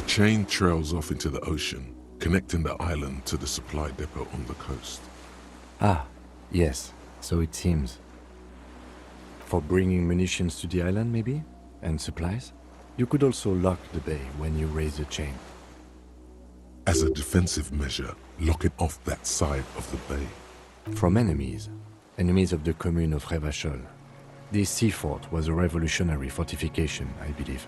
chain trails off into the ocean, connecting the island to the supply depot on the coast. Ah, yes, so it seems. For bringing munitions to the island, maybe? And supplies? You could also lock the bay when you raise the chain. As a defensive measure, lock it off that side of the bay. From enemies. Enemies of the commune of Revachol. This sea fort was a revolutionary fortification, I believe.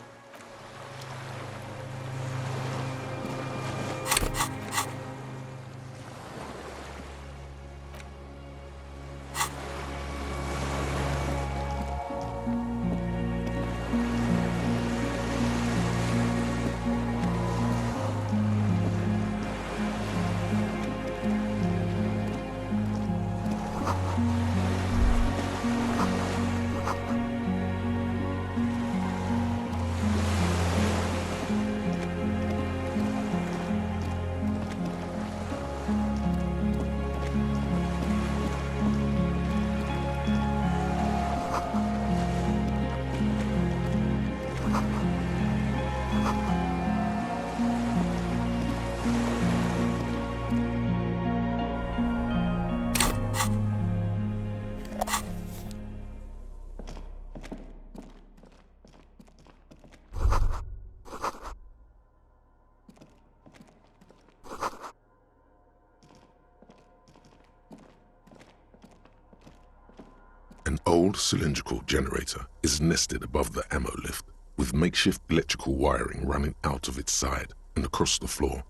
An old cylindrical generator is nested above the ammo lift, with makeshift electrical wiring running out of its side and across the floor.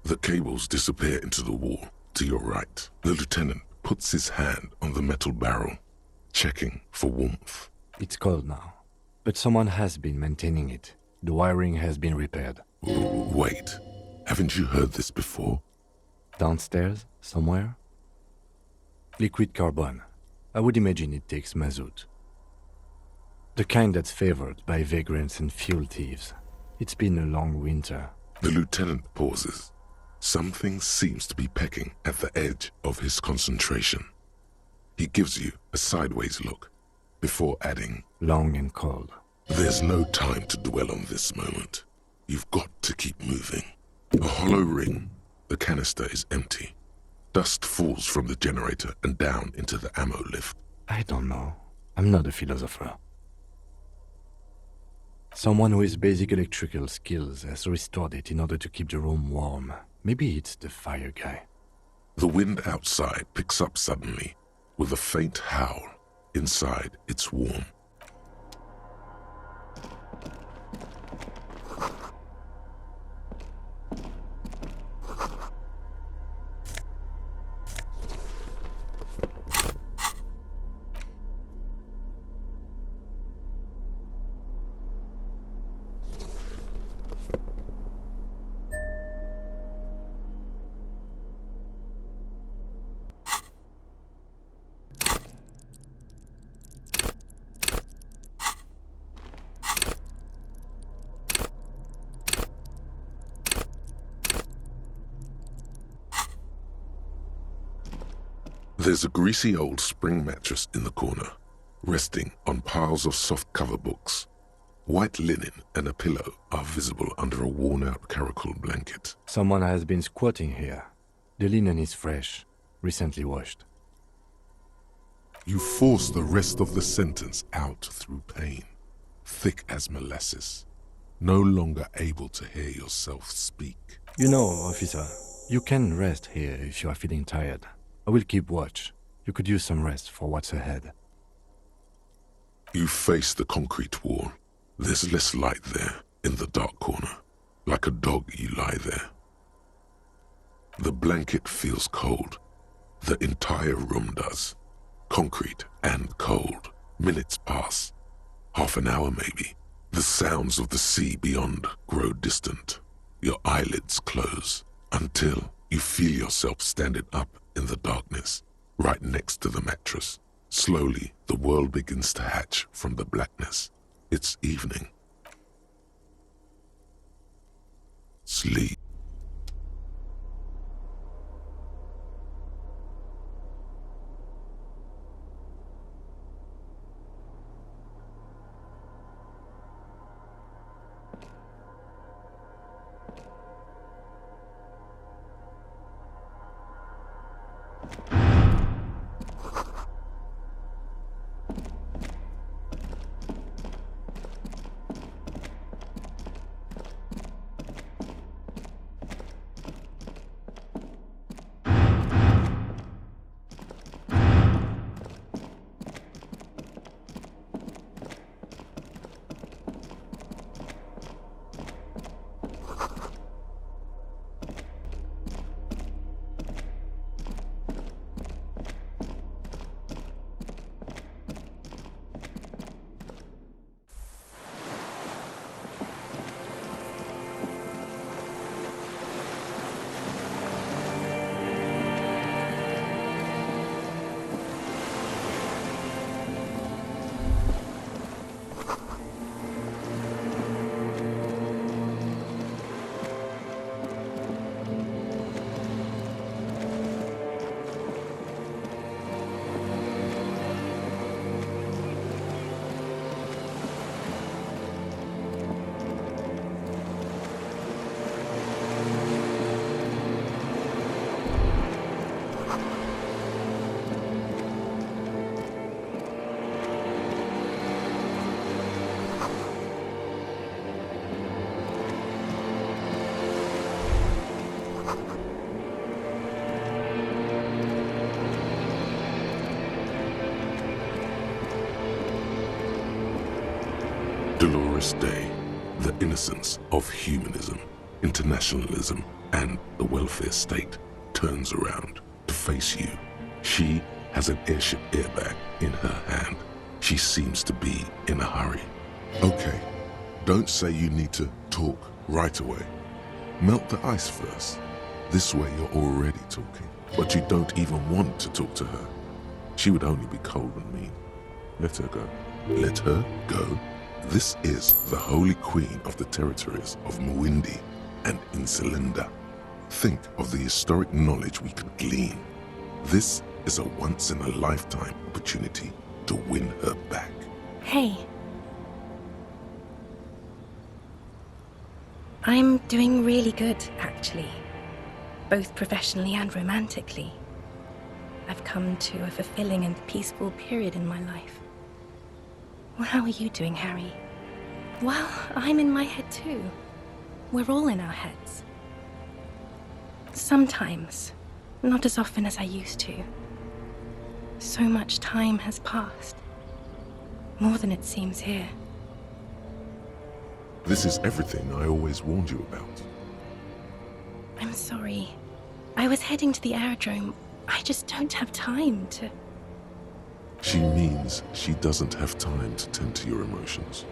The cables disappear into the wall to your right. The lieutenant puts his hand on the metal barrel, checking for warmth. It's cold now, but someone has been maintaining it. The wiring has been repaired. Wait, haven't you heard this before? Downstairs, somewhere? Liquid carbon. I would imagine it takes mazout. The kind that's favored by vagrants and fuel thieves. It's been a long winter. The lieutenant pauses. Something seems to be pecking at the edge of his concentration. He gives you a sideways look before adding, Long and cold. "There's no time to dwell on this moment. You've got to keep moving." A hollow ring. The canister is empty. Dust falls from the generator and down into the ammo lift. I don't know. I'm not a philosopher. Someone who has basic electrical skills has restored it in order to keep the room warm. Maybe it's the fire guy. The wind outside picks up suddenly with a faint howl. Inside, it's warm. There's a greasy old spring mattress in the corner, resting on piles of soft cover books. White linen and a pillow are visible under a worn-out caracol blanket. Someone has been squatting here. The linen is fresh, recently washed. You force the rest of the sentence out through pain, thick as molasses, no longer able to hear yourself speak. You know, officer, you can rest here if you are feeling tired. I will keep watch. You could use some rest for what's ahead. You face the concrete wall. There's less light there, in the dark corner. Like a dog, you lie there. The blanket feels cold. The entire room does. Concrete and cold. Minutes pass. Half an hour, maybe. The sounds of the sea beyond grow distant. Your eyelids close until you feel yourself standing up in the darkness, right next to the mattress. Slowly, the world begins to hatch from the blackness. It's evening. Sleep. Dolores Day, the innocence of humanism, internationalism, and the welfare state turns around to face you. She has an airship airbag in her hand. She seems to be in a hurry. Okay, don't say you need to talk right away. Melt the ice first. This way you're already talking, but you don't even want to talk to her. She would only be cold and mean. Let her go. Let her go? This is the holy queen of the territories of Muindi and Insulinda. Think of the historic knowledge we could glean. This is a once-in-a-lifetime opportunity to win her back. Hey. I'm doing really good, actually. Both professionally and romantically. I've come to a fulfilling and peaceful period in my life. Well, how are you doing, Harry? Well, I'm in my head too. We're all in our heads. Sometimes, not as often as I used to. So much time has passed. More than it seems here. This is everything I always warned you about. I'm sorry. I was heading to the aerodrome. I just don't have time to... She means she doesn't have time to tend to your emotions.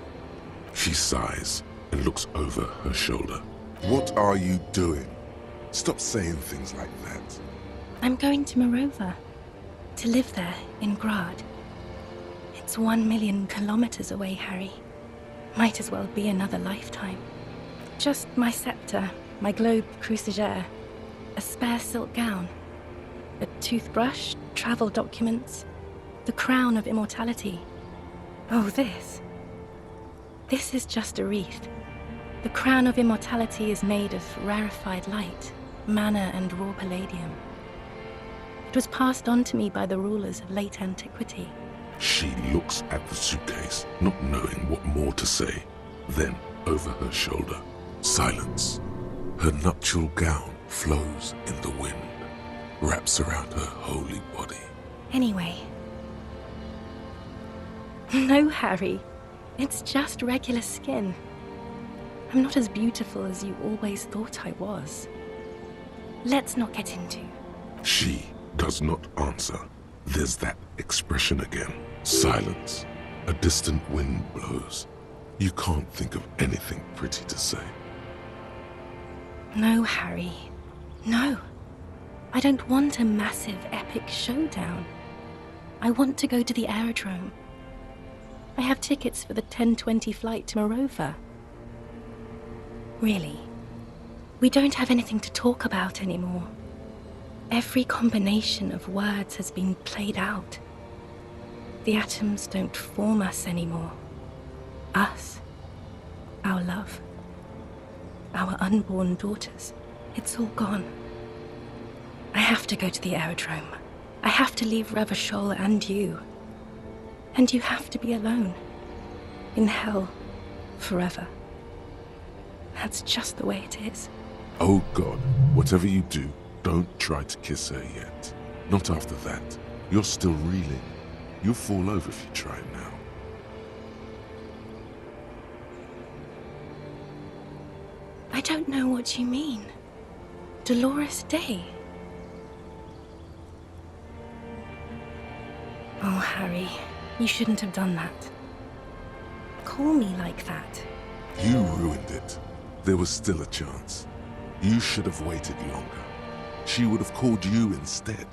She sighs and looks over her shoulder. What are you doing? Stop saying things like that. I'm going to Morova. To live there, in Grad. It's 1,000,000 kilometers away, Harry. Might as well be another lifetime. Just my scepter, my globe cruciger, a spare silk gown, a toothbrush, travel documents, the crown of immortality. Oh, this. This is just a wreath. The crown of immortality is made of rarefied light, mana and raw palladium. It was passed on to me by the rulers of late antiquity. She looks at the suitcase, not knowing what more to say. Then, over her shoulder, silence. Her nuptial gown flows in the wind, wraps around her holy body. Anyway. No, Harry. It's just regular skin. I'm not as beautiful as you always thought I was. Let's not get into... She does not answer. There's that expression again. Silence. A distant wind blows. You can't think of anything pretty to say. No, Harry. No. I don't want a massive, epic showdown. I want to go to the aerodrome. I have tickets for the 10:20 flight to Morova. Really. We don't have anything to talk about anymore. Every combination of words has been played out. The atoms don't form us anymore. Us. Our love. Our unborn daughters. It's all gone. I have to go to the aerodrome. I have to leave Revachol and you. And you have to be alone. In hell. Forever. That's just the way it is. Oh God, whatever you do, don't try to kiss her yet. Not after that. You're still reeling. You'll fall over if you try now. I don't know what you mean. Dolores Day. Oh, Harry, you shouldn't have done that. Call me like that. You ruined it. There was still a chance. You should have waited longer. She would have called you instead.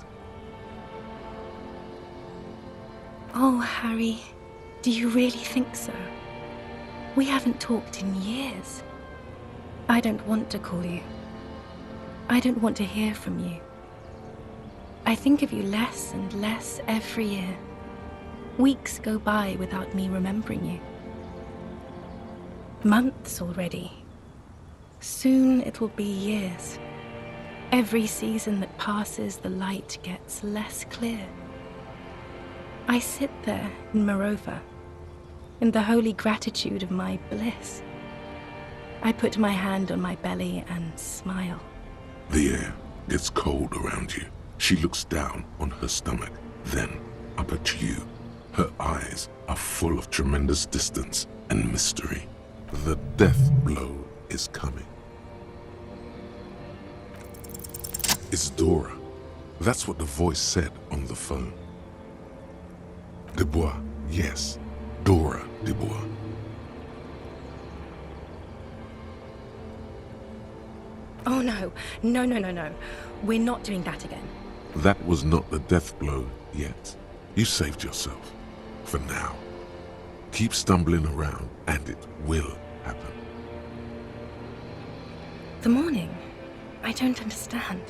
Oh, Harry, do you really think so? We haven't talked in years. I don't want to call you. I don't want to hear from you. I think of you less and less every year. Weeks go by without me remembering you. Months already. Soon it will be years. Every season that passes, the light gets less clear. I sit there in Morova, in the holy gratitude of my bliss. I put my hand on my belly and smile. The air gets cold around you. She looks down on her stomach, then up at you. Her eyes are full of tremendous distance and mystery. The death blow is coming. It's Dora. That's what the voice said on the phone. Dubois, yes, Dora Dubois. Oh no, no, no, no, no. We're not doing that again. That was not the death blow yet. You saved yourself. For now. Keep stumbling around and it will happen. The morning? I don't understand.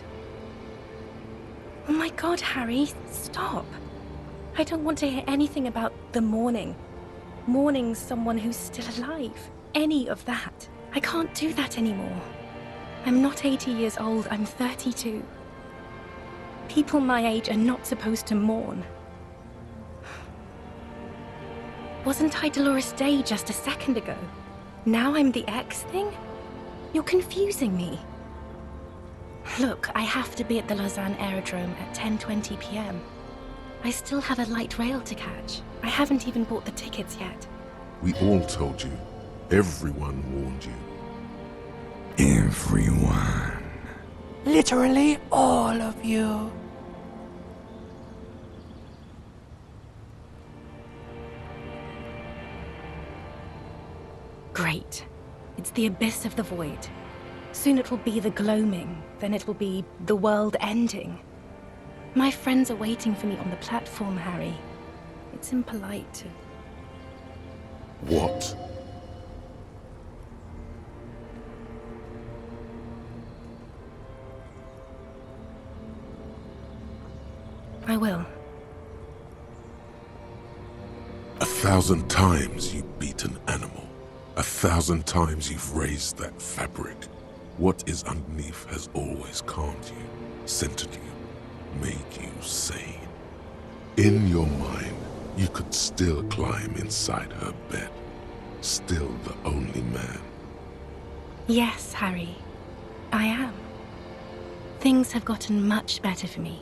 Oh my God, Harry, stop. I don't want to hear anything about the morning. Mourning someone who's still alive. Any of that. I can't do that anymore. I'm not 80 years old, I'm 32. People my age are not supposed to mourn. Wasn't I Dolores Day just a second ago? Now I'm the X thing? You're confusing me. Look, I have to be at the Lausanne Aerodrome at 10:20 p.m. I still have a light rail to catch. I haven't even bought the tickets yet. We all told you. Everyone warned you. Everyone. Literally all of you. Great. It's the abyss of the void. Soon it will be the gloaming, then it will be the world ending. My friends are waiting for me on the platform, Harry. It's impolite to... What? I will. 1,000 times you beat an animal. 1,000 times you've raised that fabric. What is underneath has always calmed you, centered you, made you sane. In your mind, you could still climb inside her bed. Still the only man. Yes, Harry. I am. Things have gotten much better for me,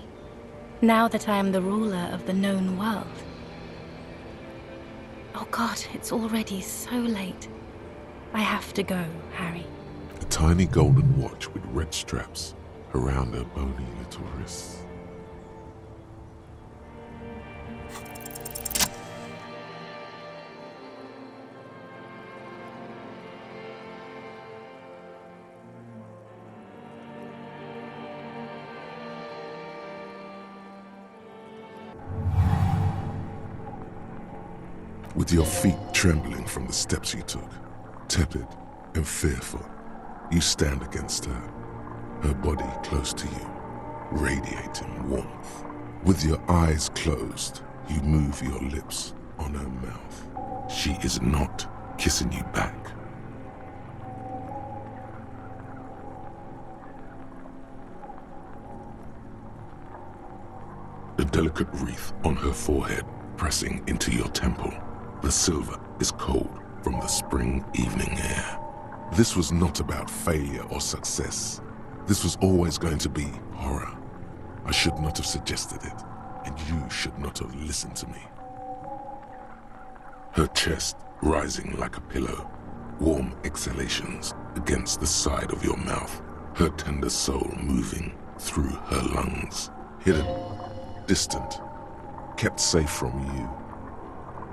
now that I am the ruler of the known world. Oh God, it's already so late. I have to go, Harry. A tiny golden watch with red straps around her bony little wrists. With your feet trembling from the steps you took, tepid and fearful, you stand against her, her body close to you, radiating warmth. With your eyes closed, you move your lips on her mouth. She is not kissing you back. A delicate wreath on her forehead pressing into your temple. The silver is cold from the spring evening air. This was not about failure or success. This was always going to be horror. I should not have suggested it, and you should not have listened to me. Her chest rising like a pillow, warm exhalations against the side of your mouth, her tender soul moving through her lungs, hidden, distant, kept safe from you.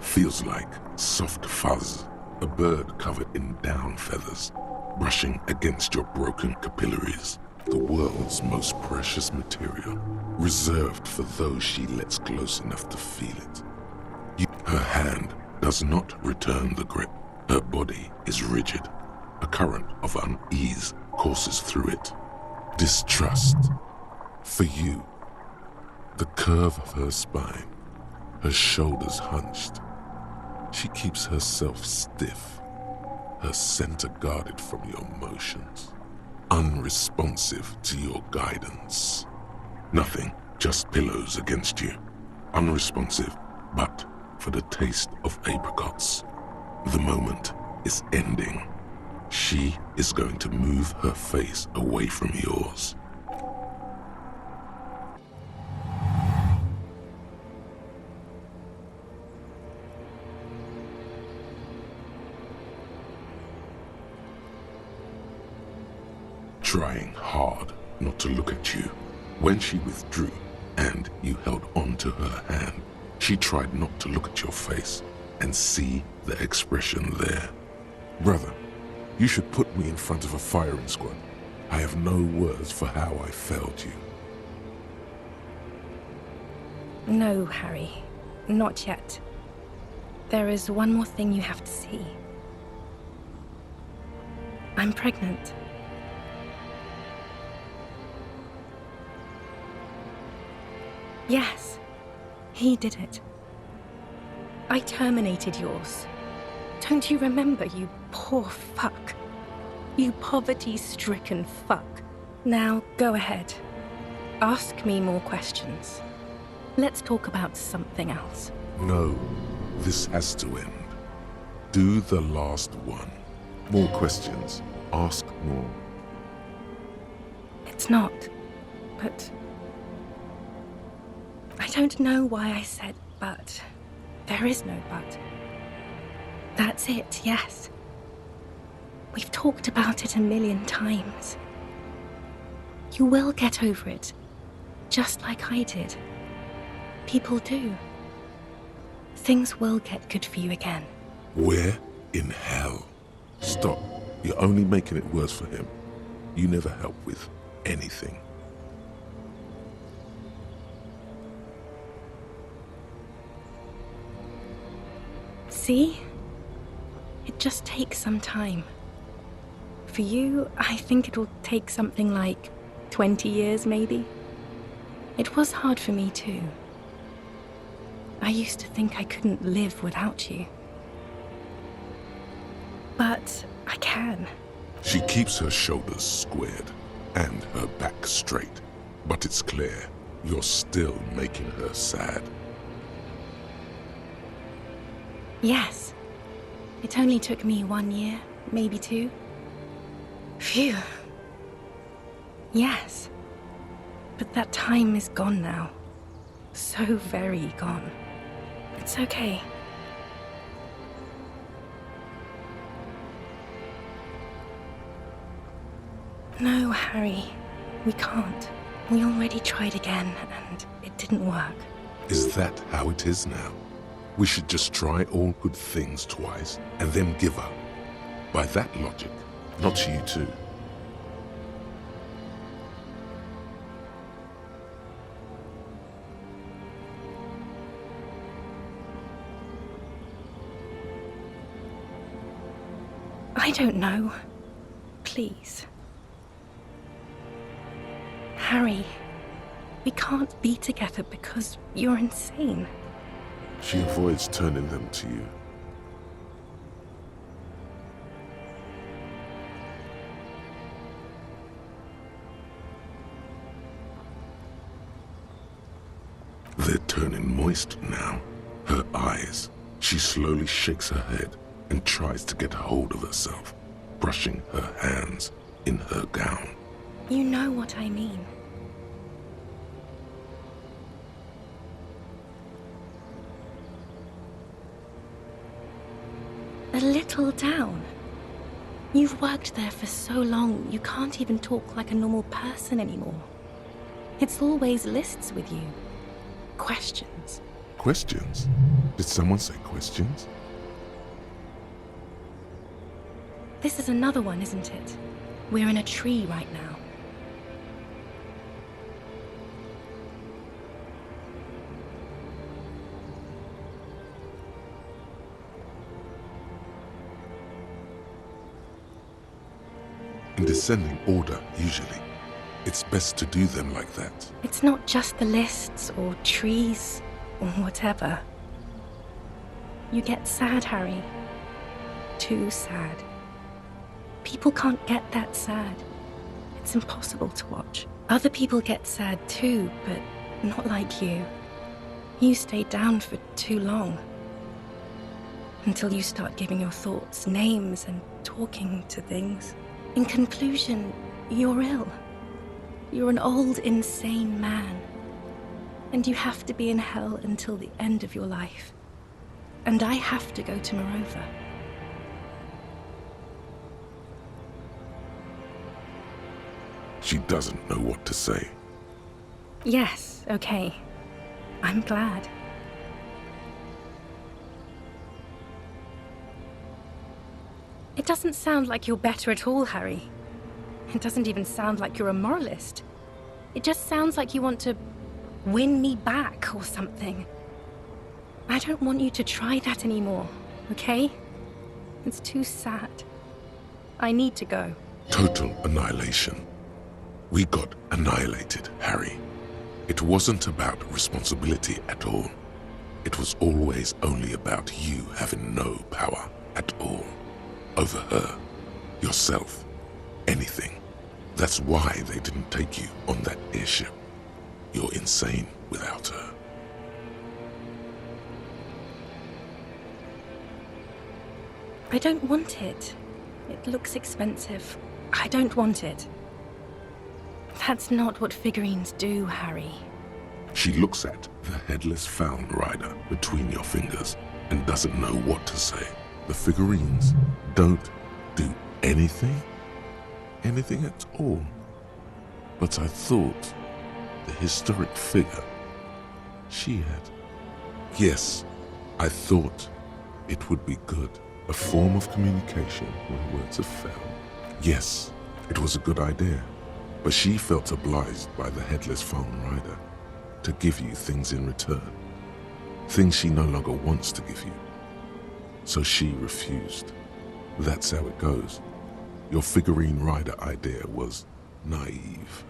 Feels like soft fuzz, a bird covered in down feathers, brushing against your broken capillaries, the world's most precious material, reserved for those she lets close enough to feel it. Her hand does not return the grip. Her body is rigid. A current of unease courses through it. Distrust. For you. The curve of her spine, her shoulders hunched. She keeps herself stiff, her center guarded from your motions, unresponsive to your guidance. Nothing, just pillows against you. Unresponsive, but for the taste of apricots. The moment is ending. She is going to move her face away from yours. trying hard not to look at you. When she withdrew and you held on to her hand, she tried not to look at your face and see the expression there. Brother, you should put me in front of a firing squad. I have no words for how I failed you. No, Harry. Not yet. There is one more thing you have to see. I'm pregnant. Yes, he did it. I terminated yours. Don't you remember, you poor fuck? You poverty-stricken fuck. Now, go ahead. Ask me more questions. Let's talk about something else. No, this has to end. Do the last one. More questions. Ask more. It's not, but... I don't know why I said but. There is no but. That's it, yes. We've talked about it 1,000,000 times. You will get over it, just like I did. People do. Things will get good for you again. Where in hell? Stop. You're only making it worse for him. You never help with anything. See? It just takes some time. For you, I think it'll take something like 20 years, maybe. It was hard for me too. I used to think I couldn't live without you. But I can. She keeps her shoulders squared and her back straight. But it's clear you're still making her sad. Yes. It only took me 1 year, maybe 2. Phew. Yes. But that time is gone now. So very gone. It's okay. No, Harry. We can't. We already tried again, and it didn't work. Is that how it is now? We should just try all good things twice and then give up. By that logic, not you too. I don't know. Please. Harry, we can't be together because you're insane. She avoids turning them to you. They're turning moist now. Her eyes. She slowly shakes her head and tries to get hold of herself, brushing her hands in her gown. You know what I mean. A little down. You've worked there for so long, you can't even talk like a normal person anymore. It's always lists with you. Questions. Questions? Did someone say questions? This is another one, isn't it? We're in a tree right now. In descending order, usually. It's best to do them like that. It's not just the lists or trees or whatever. You get sad, Harry. Too sad. People can't get that sad. It's impossible to watch. Other people get sad too, but not like you. You stay down for too long. Until you start giving your thoughts names and talking to things. In conclusion, you're ill. You're an old, insane man. And you have to be in hell until the end of your life. And I have to go to Morova. She doesn't know what to say. Yes, okay. I'm glad. It doesn't sound like you're better at all, Harry. It doesn't even sound like you're a moralist. It just sounds like you want to win me back or something. I don't want you to try that anymore, okay? It's too sad. I need to go. Total annihilation. We got annihilated, Harry. It wasn't about responsibility at all. It was always only about you having no power at all. Over her, yourself, anything. That's why they didn't take you on that airship. You're insane without her. I don't want it. It looks expensive. I don't want it. That's not what figurines do, Harry. She looks at the headless found rider between your fingers and doesn't know what to say. The figurines don't do anything? Anything at all? But I thought the historic figure she had. Yes, I thought it would be good. A form of communication when words have failed. Yes, it was a good idea. But she felt obliged by the headless found rider to give you things in return. Things she no longer wants to give you. So she refused. That's how it goes. Your figurine rider idea was naive.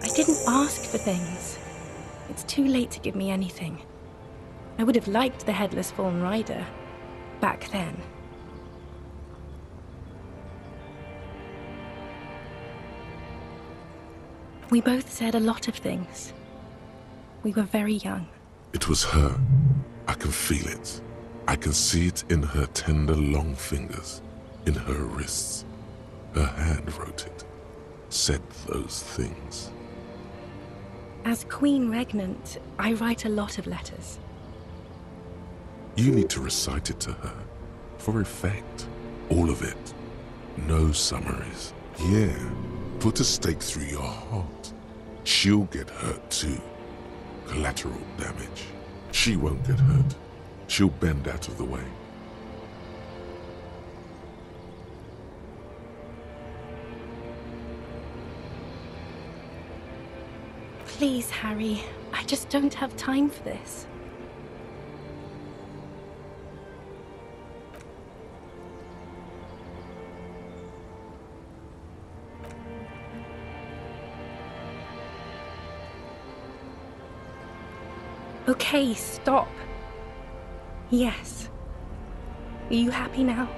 I didn't ask for things. It's too late to give me anything. I would have liked the headless fallen rider back then. We both said a lot of things. We were very young. It was her. I can feel it. I can see it in her tender long fingers, in her wrists. Her hand wrote it, said those things. As Queen Regnant, I write a lot of letters. You need to recite it to her, for effect. All of it. No summaries. Yeah, put a stake through your heart. She'll get hurt too. Collateral damage. She won't get hurt. She'll bend out of the way. Please, Harry, I just don't have time for this. Okay, stop. Yes. Are you happy now?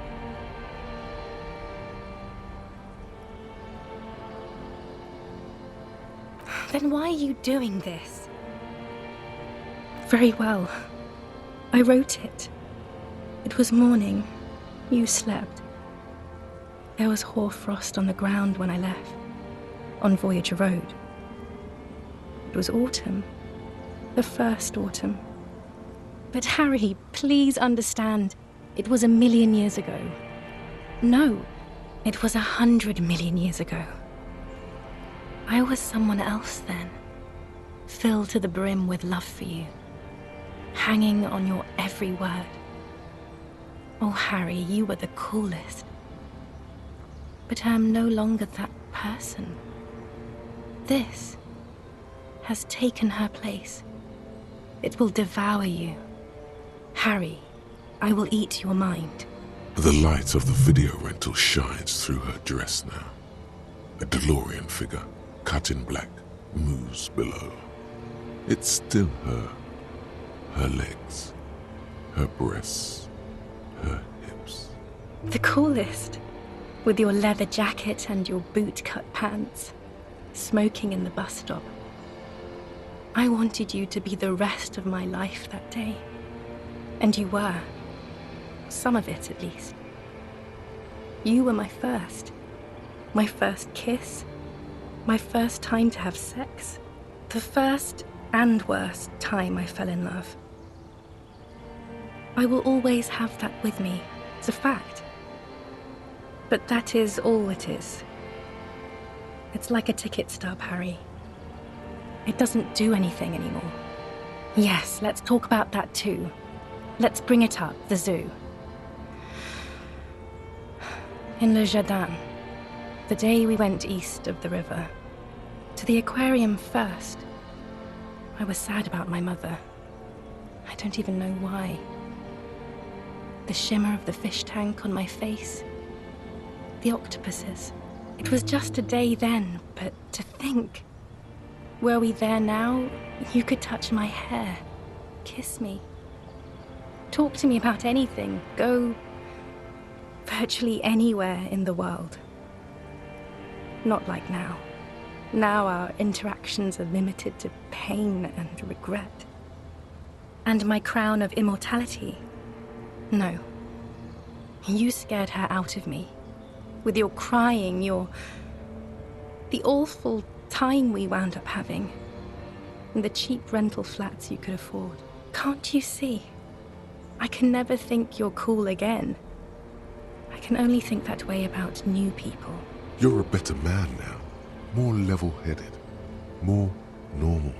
Then why are you doing this? Very well. I wrote it. It was morning. You slept. There was hoarfrost on the ground when I left, on Voyager Road. It was autumn. The first autumn. But Harry, please understand, it was 1,000,000 years ago. No, it was 100 million years ago. I was someone else then, filled to the brim with love for you, hanging on your every word. Oh, Harry, you were the coolest. But I am no longer that person. This has taken her place. It will devour you. Harry, I will eat your mind. The light of the video rental shines through her dress now. A DeLorean figure, cut in black, moves below. It's still her. Her legs, her breasts, her hips. The coolest. With your leather jacket and your boot-cut pants, smoking in the bus stop. I wanted you to be the rest of my life that day. And you were. Some of it, at least. You were my first kiss, my first time to have sex, the first and worst time I fell in love. I will always have that with me. It's a fact. But that is all it is. It's like a ticket stub, Harry. It doesn't do anything anymore. Yes, let's talk about that too. Let's bring it up, the zoo. In Le Jardin, the day we went east of the river, to the aquarium first, I was sad about my mother. I don't even know why. The shimmer of the fish tank on my face, the octopuses. It was just a day then, but to think, were we there now, you could touch my hair, kiss me, talk to me about anything, go virtually anywhere in the world. Not like now. Now our interactions are limited to pain and regret. And my crown of immortality? No. You scared her out of me. With your crying, the awful time we wound up having. And the cheap rental flats you could afford. Can't you see? I can never think you're cool again. I can only think that way about new people. You're a better man now. More level-headed. More normal.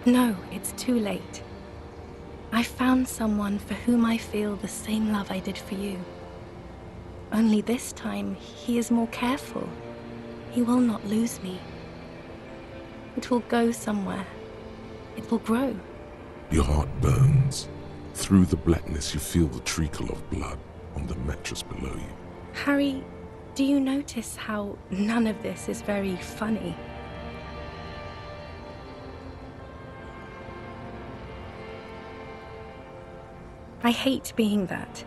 No, it's too late. I found someone for whom I feel the same love I did for you. Only this time, he is more careful. He will not lose me. It will go somewhere. It will grow. Your heart burns. Through the blackness, you feel the trickle of blood on the mattress below you. Harry, do you notice how none of this is very funny? I hate being that.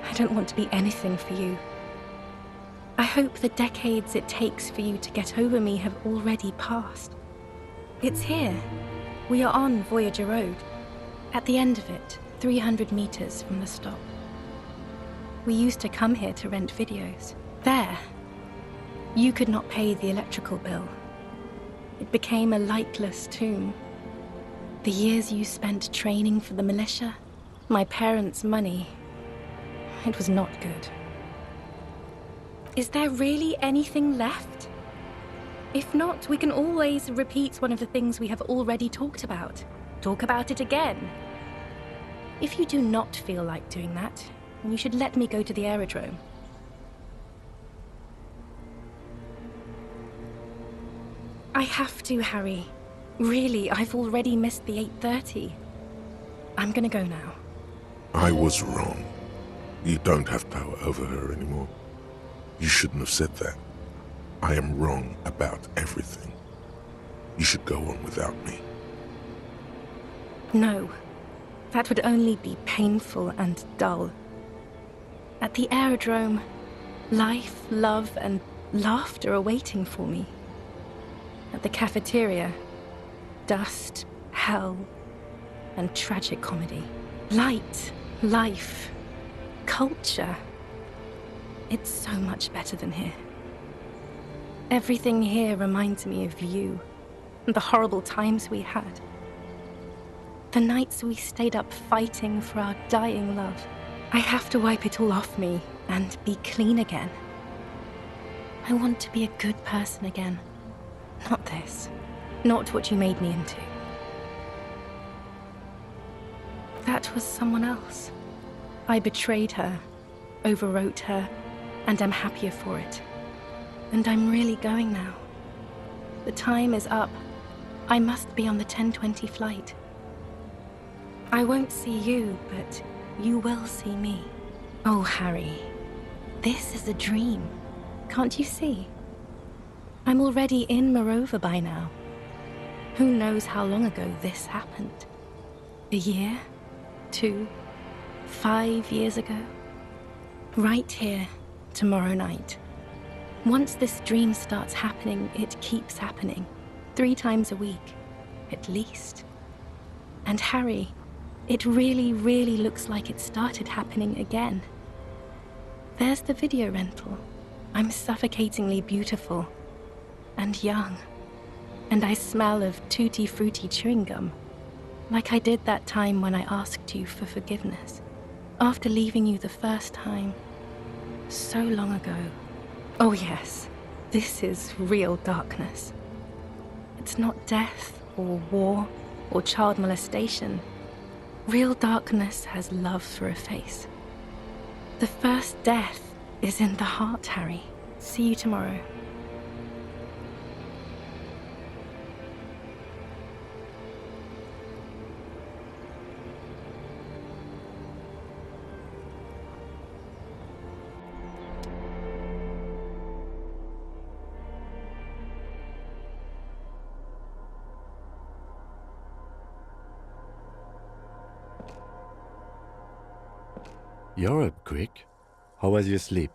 I don't want to be anything for you. I hope the decades it takes for you to get over me have already passed. It's here. We are on Voyager Road. At the end of it, 300 meters from the stop. We used to come here to rent videos. There. You could not pay the electrical bill. It became a lightless tomb. The years you spent training for the militia, my parents' money, it was not good. Is there really anything left? If not, we can always repeat one of the things we have already talked about. Talk about it again. If you do not feel like doing that, you should let me go to the aerodrome. I have to, Harry. Really, I've already missed the 8:30. I'm gonna go now. I was wrong. You don't have power over her anymore. You shouldn't have said that. I am wrong about everything. You should go on without me. No. That would only be painful and dull. At the aerodrome, life, love, and laughter are waiting for me. At the cafeteria, dust, hell, and tragic comedy. Light, life, culture. It's so much better than here. Everything here reminds me of you, and the horrible times we had. The nights we stayed up fighting for our dying love. I have to wipe it all off me and be clean again. I want to be a good person again. Not this. Not what you made me into. That was someone else. I betrayed her, overwrote her, and I'm happier for it. And I'm really going now. The time is up. I must be on the 10:20 flight. I won't see you, but you will see me. Oh, Harry, this is a dream. Can't you see? I'm already in Morova by now. Who knows how long ago this happened? A year? 2? 5 years ago? Right here, tomorrow night. Once this dream starts happening, it keeps happening. 3 times a week, at least. And Harry, it really, really looks like it started happening again. There's the video rental. I'm suffocatingly beautiful. And young. And I smell of tutti frutti chewing gum. Like I did that time when I asked you for forgiveness. After leaving you the first time. So long ago. Oh yes, This is real darkness. It's not death or war or child molestation. Real darkness has love for a face. The first death is in the heart, Harry. See you tomorrow. You're up quick. How was your sleep?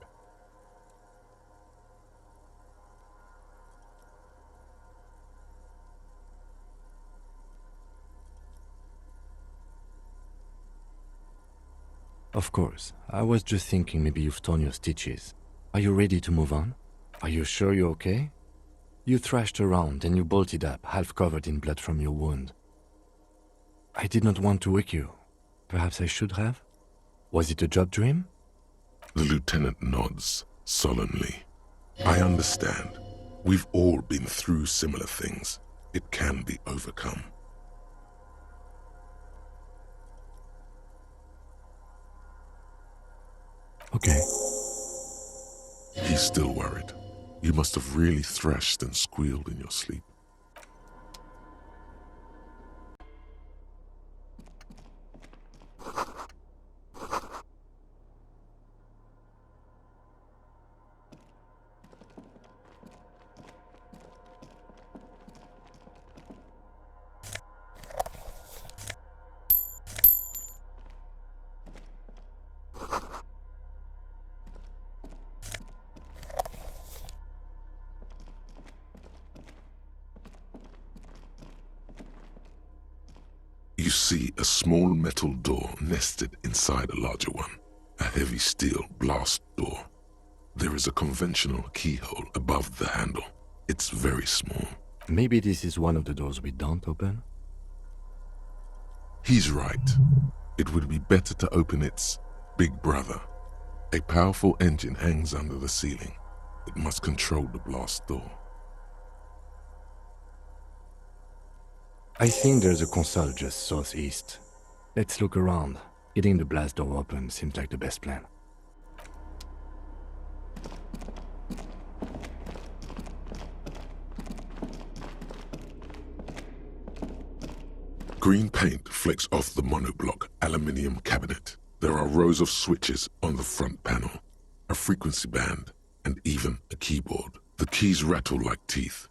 Of course. I was just thinking maybe you've torn your stitches. Are you ready to move on? Are you sure you're okay? You thrashed around and you bolted up, half covered in blood from your wound. I did not want to wake you. Perhaps I should have? Was it a job dream? The lieutenant nods solemnly. I understand. We've all been through similar things. It can be overcome. Okay. He's still worried. You must have really thrashed and squealed in your sleep. You see a small metal door nested inside a larger one, a heavy steel blast door. There is a conventional keyhole above the handle. It's very small. Maybe this is one of the doors we don't open? He's right. It would be better to open its big brother. A powerful engine hangs under the ceiling. It must control the blast door. I think there's a console just southeast. Let's look around. Getting the blast door open seems like the best plan. Green paint flecks off the monoblock aluminium cabinet. There are rows of switches on the front panel, a frequency band, and even a keyboard. The keys rattle like teeth.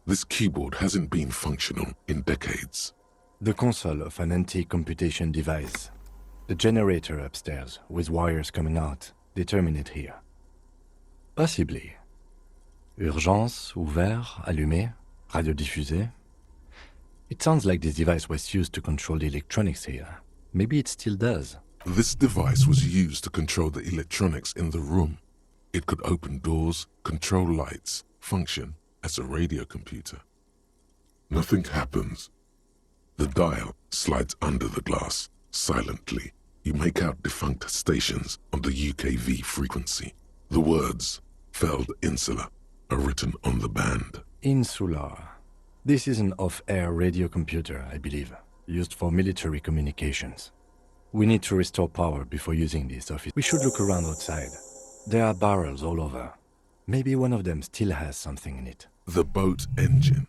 This keyboard hasn't been functional in decades. The console of an anti-computation device. The generator upstairs, with wires coming out, determine it here. Possibly. Urgence, ouvert, allumé, radiodiffusé. It sounds like this device was used to control the electronics here. Maybe it still does. This device was used to control the electronics in the room. It could open doors, control lights, function as a radio computer. Nothing happens. The dial slides under the glass, silently. You make out defunct stations on the UKV frequency. The words, Feld Insula, are written on the band. Insular. This is an off-air radio computer, I believe, used for military communications. We need to restore power before using this office. We should look around outside. There are barrels all over. Maybe one of them still has something in it. The boat engine.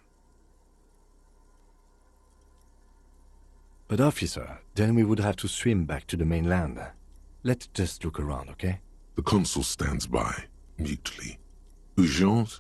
But officer, then we would have to swim back to the mainland. Let's just look around, okay? The consul stands by, mutely. Urgence?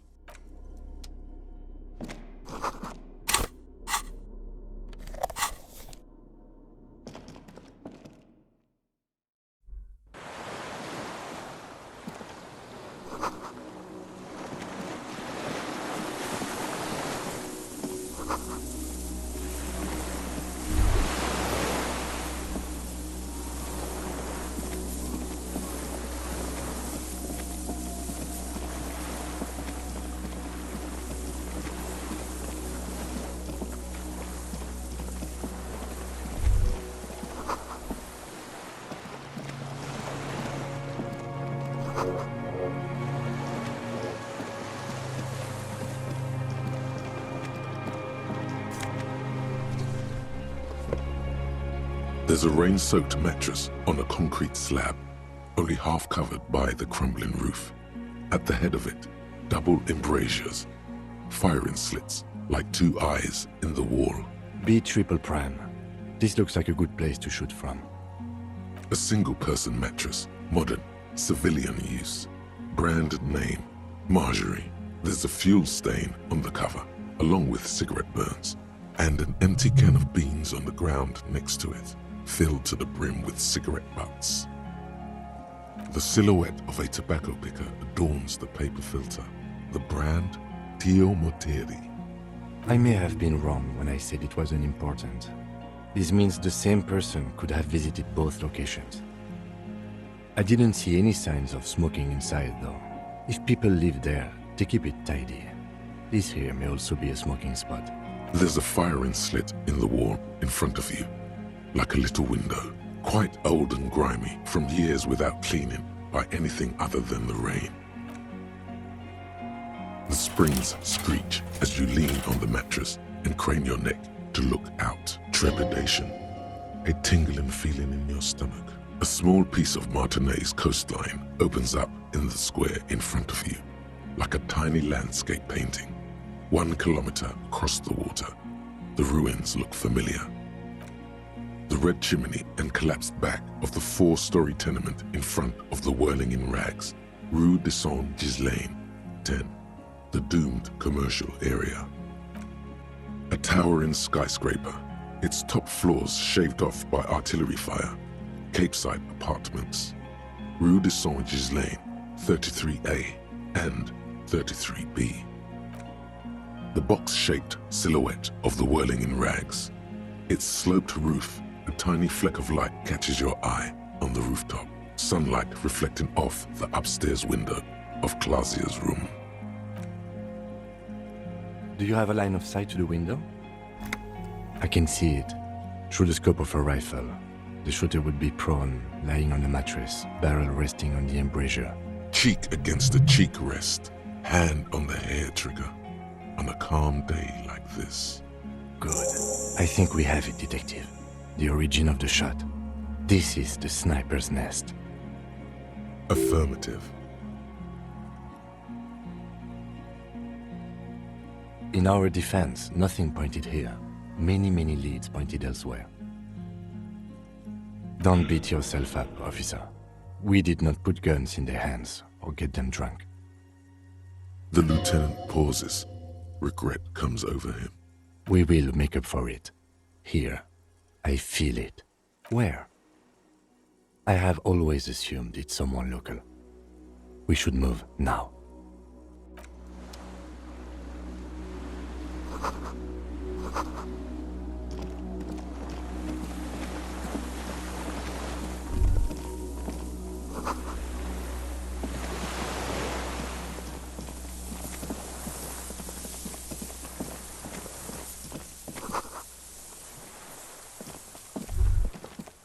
There's a rain-soaked mattress on a concrete slab, only half covered by the crumbling roof. At the head of it, double embrasures, firing slits like two eyes in the wall. B triple prime. This looks like a good place to shoot from. A single-person mattress, modern, civilian use. Brand name, Marjorie. There's a fuel stain on the cover, along with cigarette burns, and an empty can of beans on the ground next to it, filled to the brim with cigarette butts. The silhouette of a tobacco picker adorns the paper filter. The brand, Tio Moteri. I may have been wrong when I said it wasn't important. This means the same person could have visited both locations. I didn't see any signs of smoking inside though. If people live there, they keep it tidy. This here may also be a smoking spot. There's a firing slit in the wall in front of you, like a little window, quite old and grimy from years without cleaning by anything other than the rain. The springs screech as you lean on the mattress and crane your neck to look out. Trepidation, a tingling feeling in your stomach. A small piece of Martinez coastline opens up in the square in front of you, like a tiny landscape painting. 1 kilometer across the water, the ruins look familiar. The red chimney and collapsed back of the 4-story tenement in front of the Whirling in Rags, Rue de Saint-Ghislain, 10, the doomed commercial area. A towering skyscraper, its top floors shaved off by artillery fire, Capeside apartments, Rue de Saint-Ghislain, 33A and 33B. The box-shaped silhouette of the Whirling in Rags. Its sloped roof, a tiny fleck of light catches your eye on the rooftop, sunlight reflecting off the upstairs window of Clausia's room. Do you have a line of sight to the window? I can see it, through the scope of a rifle. The shooter would be prone, lying on a mattress, barrel resting on the embrasure. Cheek against the cheek rest, hand on the hair trigger, on a calm day like this. Good. I think we have it, Detective. The origin of the shot. This is the sniper's nest. Affirmative. In our defense, nothing pointed here. Many leads pointed elsewhere. Don't beat yourself up, officer. We did not put guns in their hands or get them drunk. The lieutenant pauses. Regret comes over him. We will make up for it. Here. I feel it. Where? I have always assumed it's someone local. We should move now.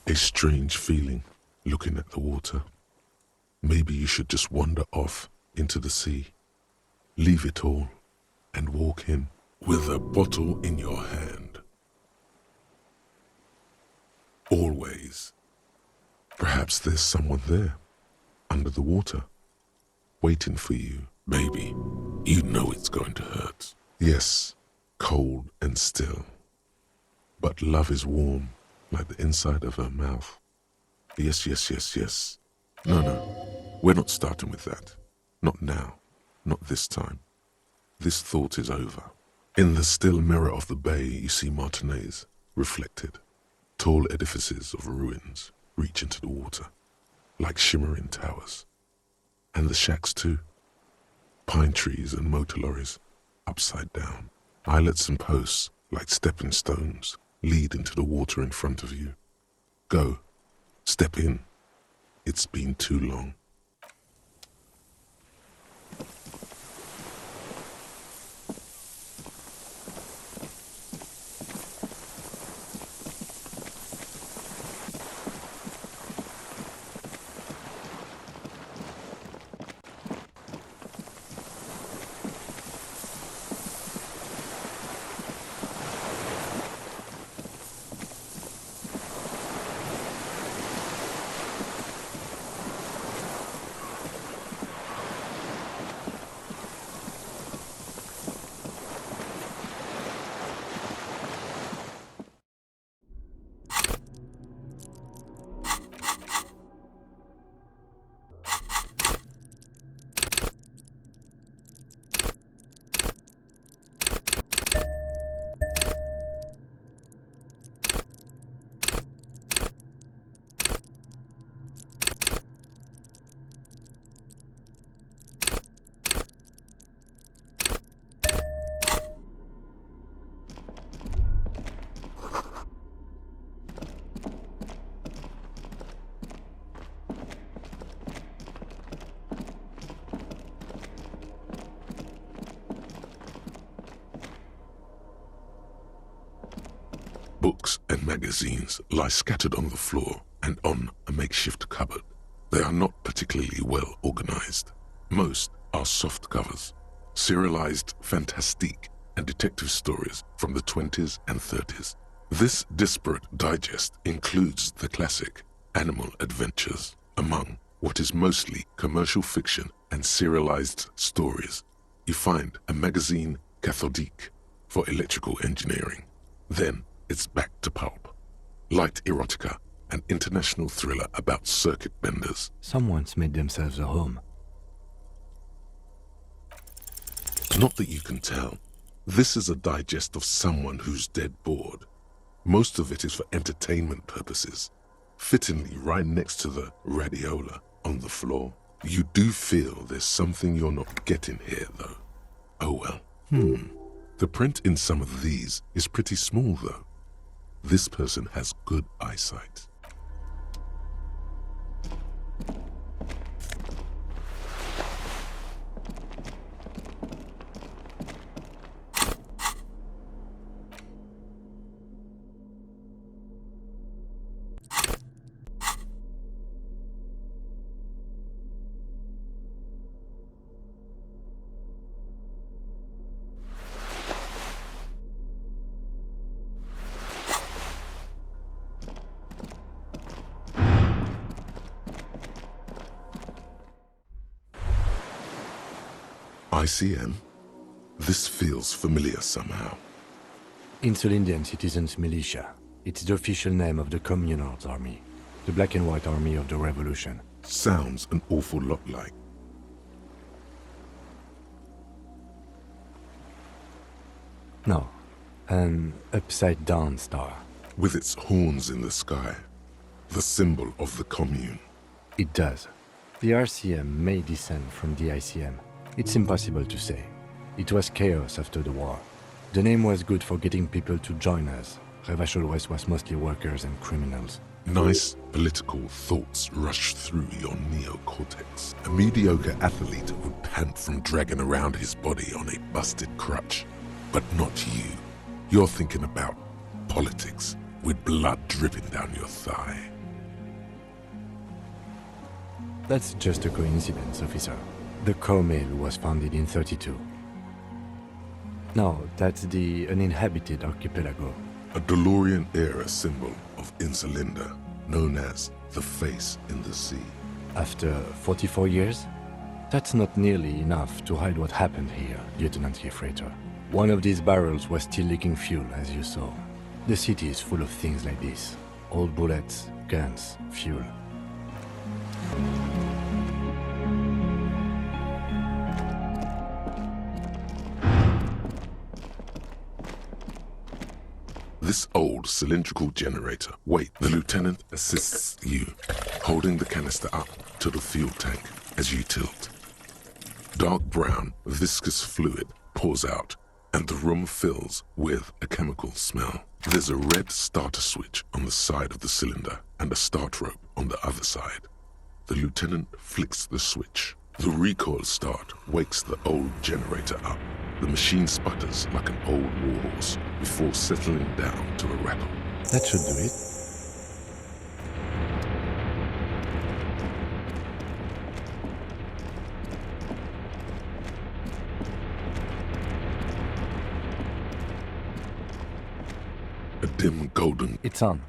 A strange feeling, looking at the water. Maybe you should just wander off into the sea, leave it all, and walk in with a bottle in your hand. Always. Perhaps there's someone there, under the water, waiting for you. Baby, you know it's going to hurt. Yes, cold and still. But love is warm, like the inside of her mouth. Yes. No, we're not starting with that. Not now, not this time. This thought is over. In the still mirror of the bay, you see Martinez, reflected. Tall edifices of ruins reach into the water, like shimmering towers. And the shacks too. Pine trees and motor lorries, upside down. Islets and posts, like stepping stones, lead into the water in front of you. Go. Step in. It's been too long. Books and magazines lie scattered on the floor and on a makeshift cupboard. They are not particularly well organized. Most are soft covers, serialized fantastique and detective stories from the 20s and 30s. This disparate digest includes the classic Animal Adventures, among what is mostly commercial fiction and serialized stories. You find a magazine cathodique for electrical engineering. Then it's back to pulp. Light erotica, an international thriller about circuit benders. Someone's made themselves a home. Not that you can tell. This is a digest of someone who's dead bored. Most of it is for entertainment purposes. Fittingly right next to the radiola on the floor. You do feel there's something you're not getting here, though. Oh well. The print in some of these is pretty small, though. This person has good eyesight. ICM? This feels familiar somehow. Insulindian Citizens Militia. It's the official name of the Communards Army, the black and white army of the revolution. Sounds an awful lot like. No, an upside-down star. With its horns in the sky, the symbol of the commune. It does. The RCM may descend from the ICM. It's impossible to say. It was chaos after the war. The name was good for getting people to join us. Revachol West was mostly workers and criminals. Nice political thoughts rush through your neocortex. A mediocre athlete would pant from dragging around his body on a busted crutch. But not you. You're thinking about politics, with blood dripping down your thigh. That's just a coincidence, officer. The Co-Mail was founded in 32. No, that's the uninhabited archipelago. A DeLorean-era symbol of Insulinda, known as the face in the sea. After 44 years? That's not nearly enough to hide what happened here, Lieutenant Freighter. One of these barrels was still leaking fuel, as you saw. The city is full of things like this. Old bullets, guns, fuel. This old cylindrical generator. Wait, the lieutenant assists you, holding the canister up to the fuel tank as you tilt. Dark brown, viscous fluid pours out, and the room fills with a chemical smell. There's a red starter switch on the side of the cylinder and a start rope on the other side. The lieutenant flicks the switch. The recoil start wakes the old generator up. The machine sputters like an old warhorse before settling down to a rattle. That should do it. A dim golden It's on.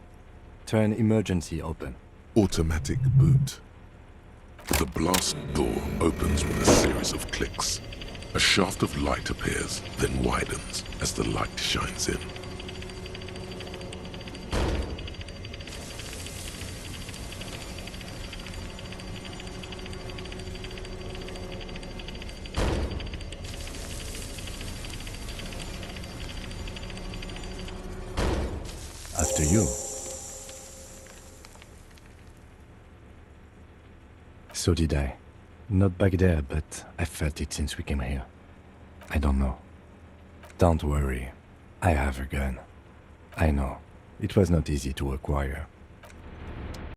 Turn emergency open. automatic boot. The blast door opens with a series of clicks. A shaft of light appears, then widens as the light shines in. After you. So did I. Not back there, but I felt it since we came here. I don't know. Don't worry. I have a gun. I know. It was not easy to acquire.